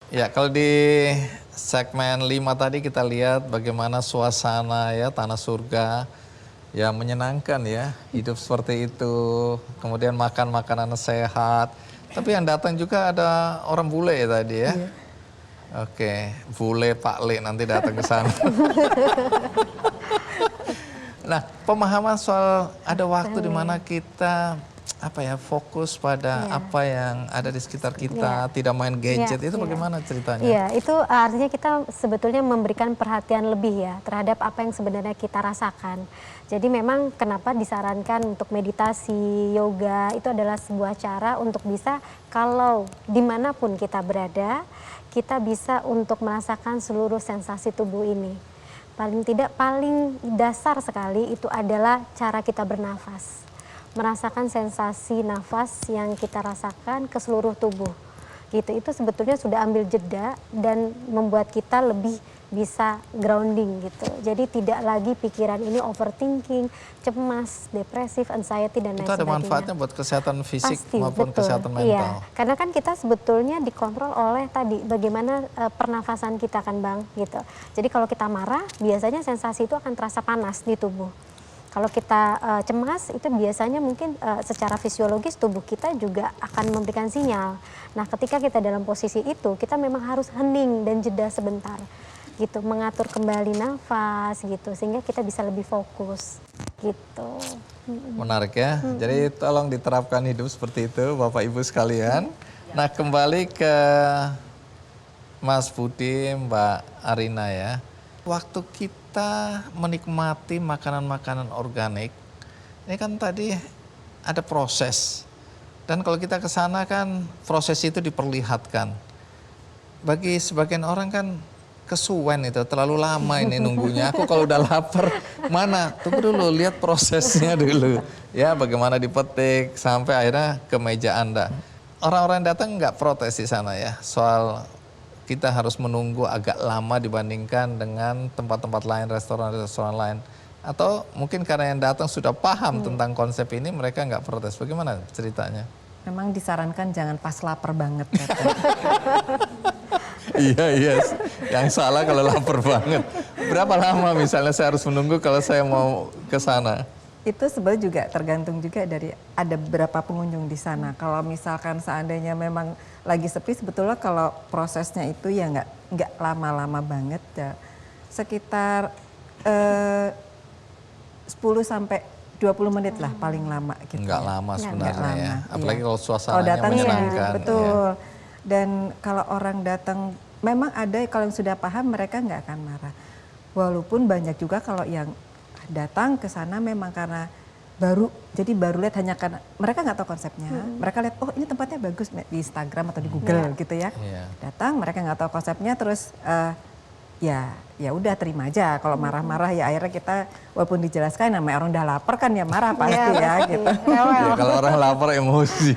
Ya, kalau di segmen 5 tadi kita lihat bagaimana suasana ya tanah surga yang menyenangkan ya, hidup seperti itu, kemudian makan makanan sehat. Tapi yang datang juga ada orang bule ya tadi ya. Iya. Oke, bule Pak Le nanti datang ke sana. Nah, pemahaman soal ada waktu di mana kita apa ya fokus pada apa yang ada di sekitar kita, tidak main gadget, itu bagaimana ceritanya? Iya, itu artinya kita sebetulnya memberikan perhatian lebih ya terhadap apa yang sebenarnya kita rasakan. Jadi memang kenapa disarankan untuk meditasi, yoga, itu adalah sebuah cara untuk bisa kalau dimanapun kita berada, kita bisa untuk merasakan seluruh sensasi tubuh ini. Paling tidak, paling dasar sekali itu adalah cara kita bernafas. Merasakan sensasi nafas yang kita rasakan ke seluruh tubuh. Gitu, itu sebetulnya sudah ambil jeda dan membuat kita lebih bisa grounding gitu. Jadi tidak lagi pikiran ini overthinking, cemas, depresif, anxiety dan lain sebagainya. Itu ada manfaatnya buat kesehatan fisik Pasti, maupun betul. kesehatan mental. Iya, karena kan kita sebetulnya dikontrol oleh tadi bagaimana pernafasan kita kan Bang gitu. Jadi kalau kita marah biasanya sensasi itu akan terasa panas di tubuh. Kalau kita cemas itu biasanya mungkin secara fisiologis tubuh kita juga akan memberikan sinyal. Nah, ketika kita dalam posisi itu, kita memang harus hening dan jeda sebentar. Gitu, mengatur kembali nafas gitu sehingga kita bisa lebih fokus gitu. Menarik ya. Jadi tolong diterapkan hidup seperti itu Bapak Ibu sekalian. Nah, kembali ke Mas Budi, Mbak Arina ya. Waktu kita menikmati makanan-makanan organik, ini kan tadi ada proses. Dan kalau kita ke sana kan proses itu diperlihatkan. Bagi sebagian orang kan kesuwen itu, terlalu lama ini nunggunya. Aku kalau udah lapar, mana? Tunggu dulu, lihat prosesnya dulu. Ya, bagaimana dipetik sampai akhirnya ke meja Anda. Orang-orang datang nggak protes di sana ya, soal kita harus menunggu agak lama dibandingkan dengan tempat-tempat lain, restoran-restoran lain. Atau mungkin karena yang datang sudah paham tentang konsep ini, mereka nggak protes. Bagaimana ceritanya? Memang disarankan jangan pas lapar banget. Iya, yang salah kalau lapar banget. Berapa lama misalnya saya harus menunggu kalau saya mau ke sana? Itu sebenarnya juga tergantung juga dari ada berapa pengunjung di sana. Kalau misalkan seandainya memang lagi sepi, sebetulnya kalau prosesnya itu ya nggak lama-lama banget ya. Sekitar 10 sampai 20 menit lah paling lama gitu. Nggak lama sebenarnya ya. Apalagi kalau Kalau suasananya datang menyenangkan. betul. Dan kalau orang datang, memang ada kalau yang sudah paham mereka nggak akan marah. Walaupun banyak juga kalau yang datang ke sana memang karena jadi baru lihat hanya karena mereka nggak tahu konsepnya. Mereka lihat, oh ini tempatnya bagus di Instagram atau di Google gitu ya. Datang mereka nggak tahu konsepnya, terus ya udah terima aja. Kalau marah-marah ya akhirnya kita walaupun dijelaskan namanya orang udah lapar kan ya marah pasti ya gitu. Ya, kalau orang lapar emosi.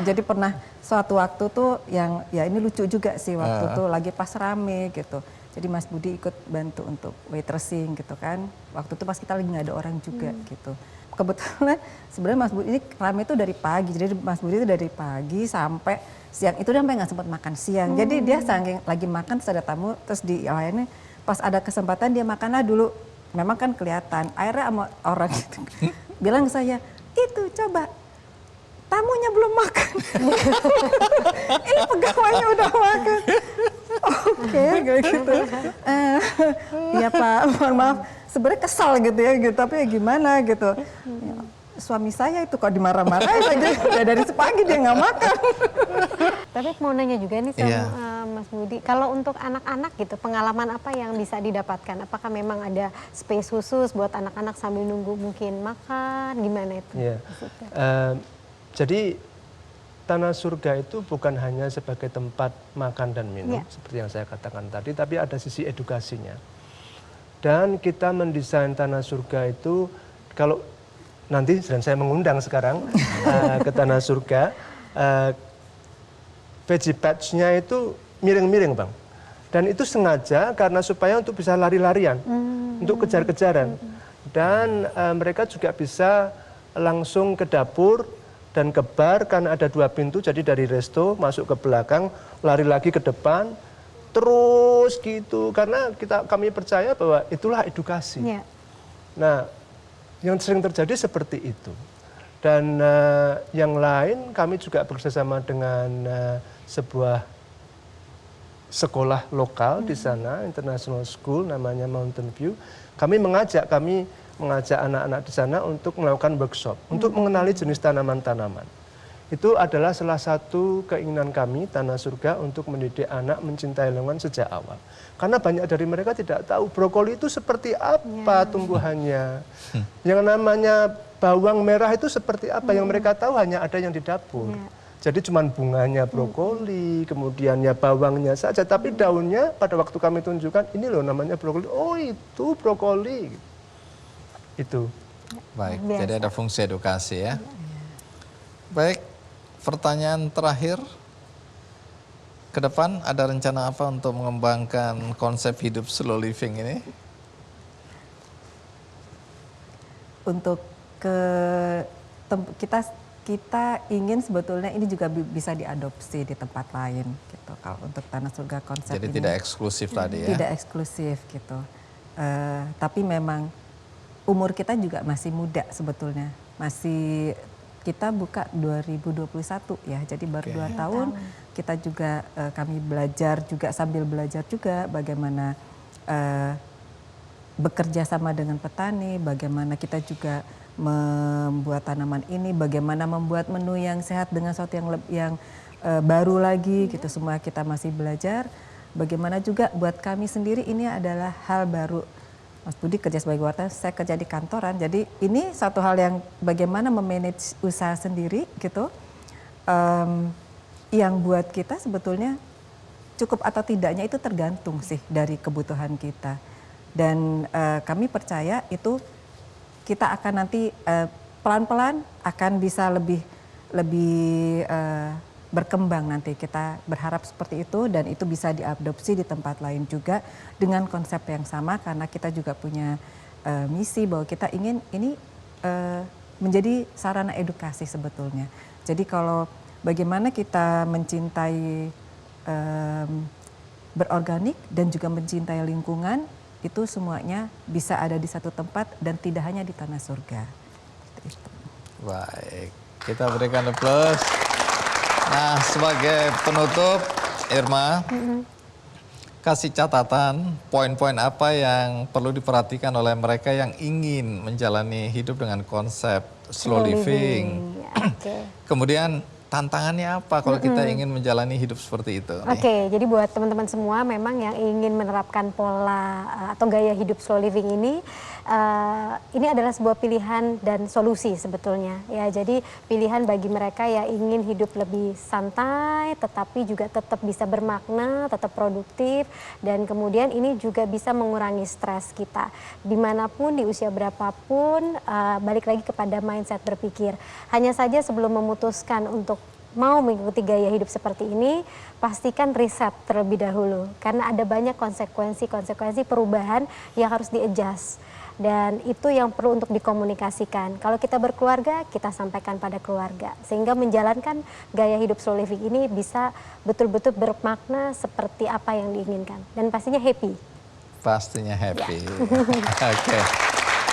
Jadi pernah suatu waktu tuh yang ya ini lucu juga sih waktu tuh lagi pas rame gitu. Jadi Mas Budi ikut bantu untuk waitressing gitu kan. Waktu itu pas kita lagi nggak ada orang juga gitu. Kebetulan sebenarnya Mas Budi ini rame itu dari pagi. Jadi Mas Budi itu dari pagi sampai siang itu dia sampai nggak sempat makan siang. Jadi dia saking lagi makan terus ada tamu terus dilayani pas ada kesempatan dia makanlah dulu. Memang kan kelihatan. Akhirnya sama orang itu bilang ke saya, itu coba tamunya belum makan. Ini pegawainya udah makan. Oke, kayak gitu. Iya Pak, mohon maaf. Sebenarnya kesal gitu ya, gitu. Tapi ya gimana gitu. Ya, suami saya itu kok dimarah-marahin aja. Ya dari sepagi dia nggak makan. Tapi mau nanya juga nih sama Mas Budi, kalau untuk anak-anak gitu, pengalaman apa yang bisa didapatkan? Apakah memang ada space khusus buat anak-anak sambil nunggu mungkin makan, gimana itu? Iya. Jadi Tanah Surga itu bukan hanya sebagai tempat makan dan minum, seperti yang saya katakan tadi, tapi ada sisi edukasinya. Dan kita mendesain Tanah Surga itu, kalau nanti dan saya mengundang sekarang ke Tanah Surga, veggie patch-nya itu miring-miring Bang. Dan itu sengaja karena supaya untuk bisa lari-larian, untuk kejar-kejaran. Dan mereka juga bisa langsung ke dapur, dan ke bar karena ada 2 pintu, jadi dari resto masuk ke belakang, lari lagi ke depan, terus gitu. Karena kami percaya bahwa itulah edukasi. Ya. Nah, yang sering terjadi seperti itu. Dan yang lain kami juga bekerjasama dengan sebuah sekolah lokal di sana, international school namanya Mountain View. Kami mengajak anak-anak di sana untuk melakukan workshop, untuk mengenali jenis tanaman-tanaman. Itu adalah salah satu keinginan kami, Tanah Surga, untuk mendidik anak mencintai lingkungan sejak awal. Karena banyak dari mereka tidak tahu brokoli itu seperti apa tumbuhannya. Yang namanya bawang merah itu seperti apa, yang mereka tahu hanya ada yang di dapur. Jadi cuma bunganya brokoli, kemudian ya bawangnya saja, tapi daunnya pada waktu kami tunjukkan, ini loh namanya brokoli, oh itu brokoli. Itu. Baik, jadi ada fungsi edukasi ya. Baik, pertanyaan terakhir. Ke depan ada rencana apa untuk mengembangkan konsep hidup slow living ini? Untuk kita ingin sebetulnya ini juga bisa diadopsi di tempat lain gitu. Kalau untuk Tanah Surga konsep Jadi ini tidak eksklusif tadi ya? Tidak eksklusif gitu. Tapi memang umur kita juga masih muda sebetulnya. Kita buka 2021 ya, jadi baru 2 tahun. Kita juga kami belajar juga sambil belajar juga bagaimana bekerja sama dengan petani, bagaimana kita juga membuat tanaman ini, bagaimana membuat menu yang sehat dengan sesuatu yang baru lagi gitu. Semua kita masih belajar. Bagaimana juga buat kami sendiri ini adalah hal baru. Mas Budi kerja sebagai wartawan, saya kerja di kantoran. Jadi ini satu hal yang bagaimana memanage usaha sendiri gitu. Yang buat kita sebetulnya cukup atau tidaknya itu tergantung sih dari kebutuhan kita. Dan kami percaya itu kita akan nanti pelan-pelan akan bisa lebih berkembang nanti. Kita berharap seperti itu dan itu bisa diadopsi di tempat lain juga dengan konsep yang sama karena kita juga punya misi bahwa kita ingin ini menjadi sarana edukasi sebetulnya. Jadi kalau bagaimana kita mencintai berorganik dan juga mencintai lingkungan itu semuanya bisa ada di satu tempat dan tidak hanya di Tanah Surga. Baik, kita berikan aplaus. Nah, sebagai penutup, Irma, kasih catatan poin-poin apa yang perlu diperhatikan oleh mereka yang ingin menjalani hidup dengan konsep slow living. Kemudian tantangannya apa kalau kita ingin menjalani hidup seperti itu? Oke, jadi buat teman-teman semua memang yang ingin menerapkan pola atau gaya hidup slow living ini adalah sebuah pilihan dan solusi sebetulnya. Ya, jadi pilihan bagi mereka yang ingin hidup lebih santai, tetapi juga tetap bisa bermakna, tetap produktif, dan kemudian ini juga bisa mengurangi stres kita. Dimanapun, di usia berapapun, balik lagi kepada mindset berpikir. Hanya saja sebelum memutuskan untuk mau mengikuti gaya hidup seperti ini, pastikan riset terlebih dahulu. Karena ada banyak konsekuensi perubahan yang harus di-adjust. Dan itu yang perlu untuk dikomunikasikan. Kalau kita berkeluarga, kita sampaikan pada keluarga. Sehingga menjalankan gaya hidup slow living ini bisa betul-betul bermakna seperti apa yang diinginkan. Dan pastinya happy. Pastinya happy. Oke.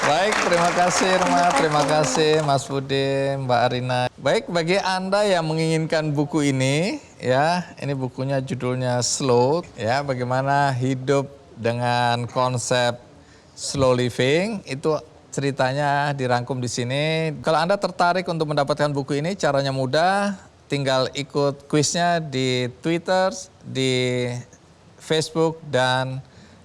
Baik, terima kasih Irma, terima kasih Mas Budi, Mbak Arina. Baik, bagi Anda yang menginginkan buku ini, ya, ini bukunya judulnya Slow, ya, bagaimana hidup dengan konsep slow living, itu ceritanya dirangkum di sini. Kalau Anda tertarik untuk mendapatkan buku ini, caranya mudah, tinggal ikut kuisnya di Twitter, di Facebook, dan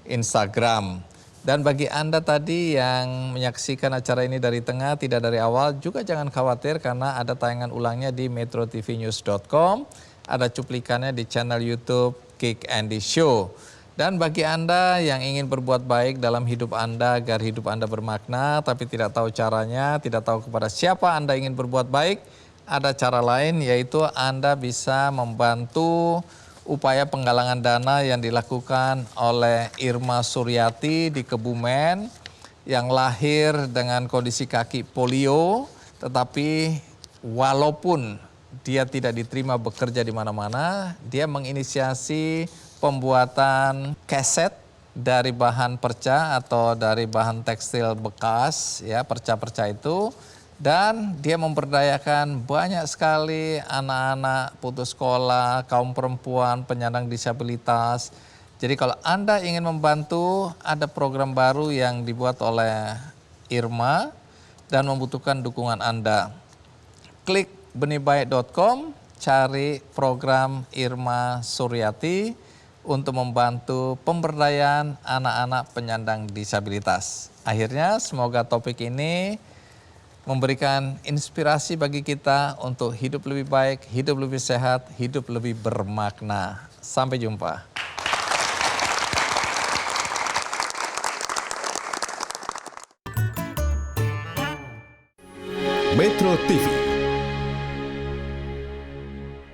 Instagram. Dan bagi Anda tadi yang menyaksikan acara ini dari tengah, tidak dari awal, juga jangan khawatir karena ada tayangan ulangnya di metrotvnews.com, ada cuplikannya di channel YouTube Kick Andy Show. Dan bagi Anda yang ingin berbuat baik dalam hidup Anda agar hidup Anda bermakna, tapi tidak tahu caranya, tidak tahu kepada siapa Anda ingin berbuat baik, ada cara lain yaitu Anda bisa membantu upaya penggalangan dana yang dilakukan oleh Irma Suryati di Kebumen yang lahir dengan kondisi kaki polio, tetapi walaupun dia tidak diterima bekerja di mana-mana, dia menginisiasi pembuatan keset dari bahan perca atau dari bahan tekstil bekas, ya, perca-perca itu, dan dia memberdayakan banyak sekali anak-anak putus sekolah, kaum perempuan, penyandang disabilitas. Jadi kalau Anda ingin membantu, ada program baru yang dibuat oleh Irma dan membutuhkan dukungan Anda. Klik benihbaik.com, cari program Irma Suryati untuk membantu pemberdayaan anak-anak penyandang disabilitas. Akhirnya semoga topik ini memberikan inspirasi bagi kita untuk hidup lebih baik, hidup lebih sehat, hidup lebih bermakna. Sampai jumpa. Metro TV